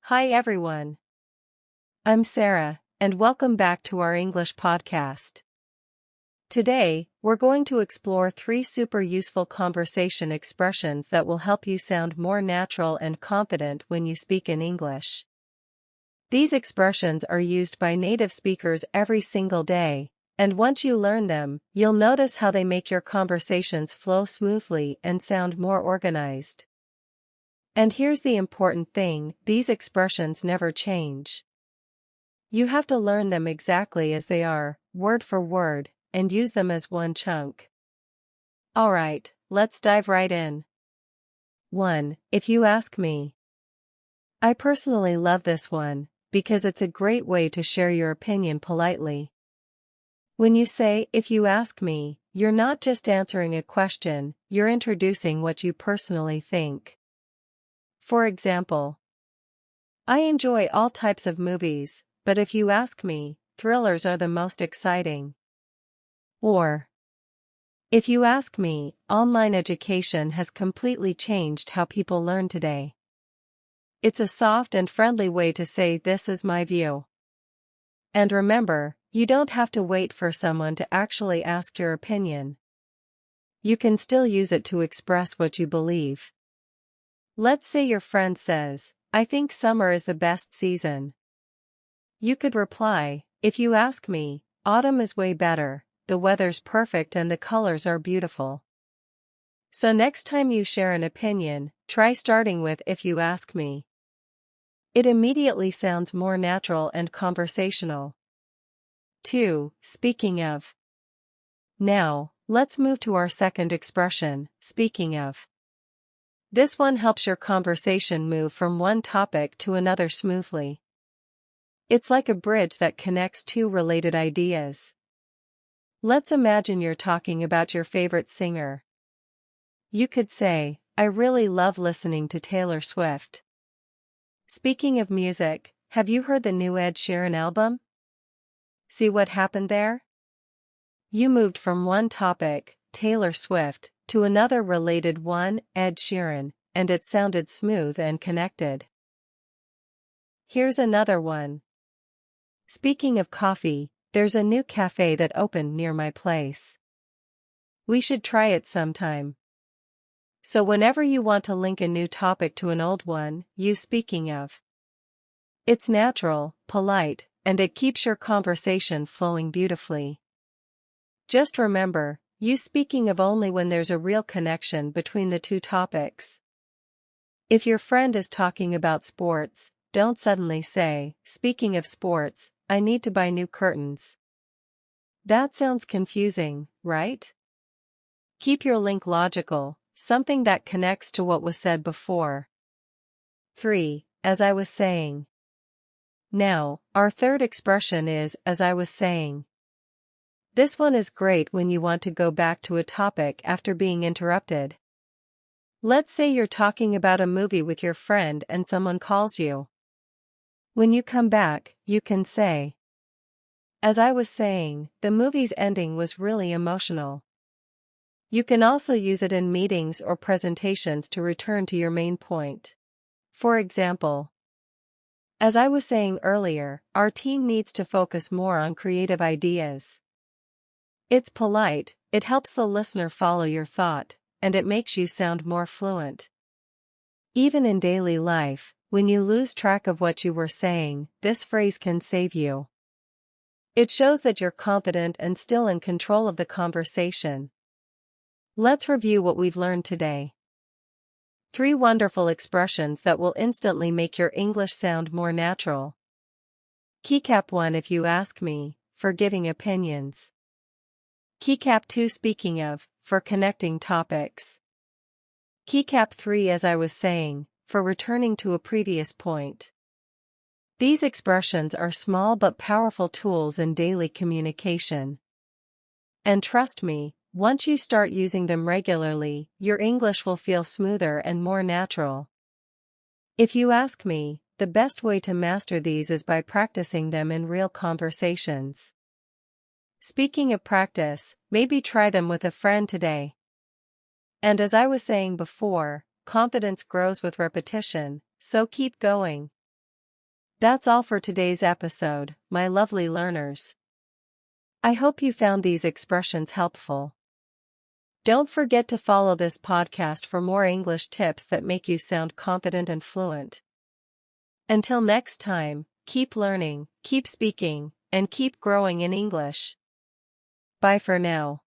Hi everyone. I'm Sarah, and welcome back to our English podcast. Today, we're going to explore 3 super useful conversation expressions that will help you sound more natural and confident when you speak in English. These expressions are used by native speakers every single day, and once you learn them, you'll notice how they make your conversations flow smoothly and sound more organized. And here's the important thing, these expressions never change. You have to learn them exactly as they are, word for word, and use them as one chunk. Alright, let's dive right in. 1. If you ask me. I personally love this one, because it's a great way to share your opinion politely. When you say, if you ask me, you're not just answering a question, you're introducing what you personally think. For example, I enjoy all types of movies, but if you ask me, thrillers are the most exciting. Or, if you ask me, online education has completely changed how people learn today. It's a soft and friendly way to say this is my view. And remember, you don't have to wait for someone to actually ask your opinion. You can still use it to express what you believe. Let's say your friend says, I think summer is the best season. You could reply, if you ask me, autumn is way better, the weather's perfect and the colors are beautiful. So next time you share an opinion, try starting with if you ask me. It immediately sounds more natural and conversational. 2. Speaking of. Now, let's move to our second expression, speaking of. This one helps your conversation move from one topic to another smoothly. It's like a bridge that connects 2 related ideas. Let's imagine you're talking about your favorite singer. You could say, I really love listening to Taylor Swift. Speaking of music, have you heard the new Ed Sheeran album? See what happened there? You moved from one topic, Taylor Swift, to another related one, Ed Sheeran, and it sounded smooth and connected. Here's another one. Speaking of coffee, there's a new cafe that opened near my place. We should try it sometime. So whenever you want to link a new topic to an old one, use speaking of. It's natural, polite, and it keeps your conversation flowing beautifully. Just remember, use speaking of only when there's a real connection between the 2 topics. If your friend is talking about sports, don't suddenly say, speaking of sports, I need to buy new curtains. That sounds confusing, right? Keep your link logical, something that connects to what was said before. 3. As I was saying. Now, our third expression is, as I was saying. This one is great when you want to go back to a topic after being interrupted. Let's say you're talking about a movie with your friend and someone calls you. When you come back, you can say, as I was saying, the movie's ending was really emotional. You can also use it in meetings or presentations to return to your main point. For example, as I was saying earlier, our team needs to focus more on creative ideas. It's polite, it helps the listener follow your thought, and it makes you sound more fluent. Even in daily life, when you lose track of what you were saying, this phrase can save you. It shows that you're confident and still in control of the conversation. Let's review what we've learned today. 3 wonderful expressions that will instantly make your English sound more natural. Keycap 1 if you ask me, for giving opinions. Keycap 2 speaking of, for connecting topics. Keycap 3 as I was saying, for returning to a previous point. These expressions are small but powerful tools in daily communication. And trust me, once you start using them regularly, your English will feel smoother and more natural. If you ask me, the best way to master these is by practicing them in real conversations. Speaking of practice, maybe try them with a friend today. And as I was saying before, confidence grows with repetition, so keep going. That's all for today's episode, my lovely learners. I hope you found these expressions helpful. Don't forget to follow this podcast for more English tips that make you sound confident and fluent. Until next time, keep learning, keep speaking, and keep growing in English. Bye for now.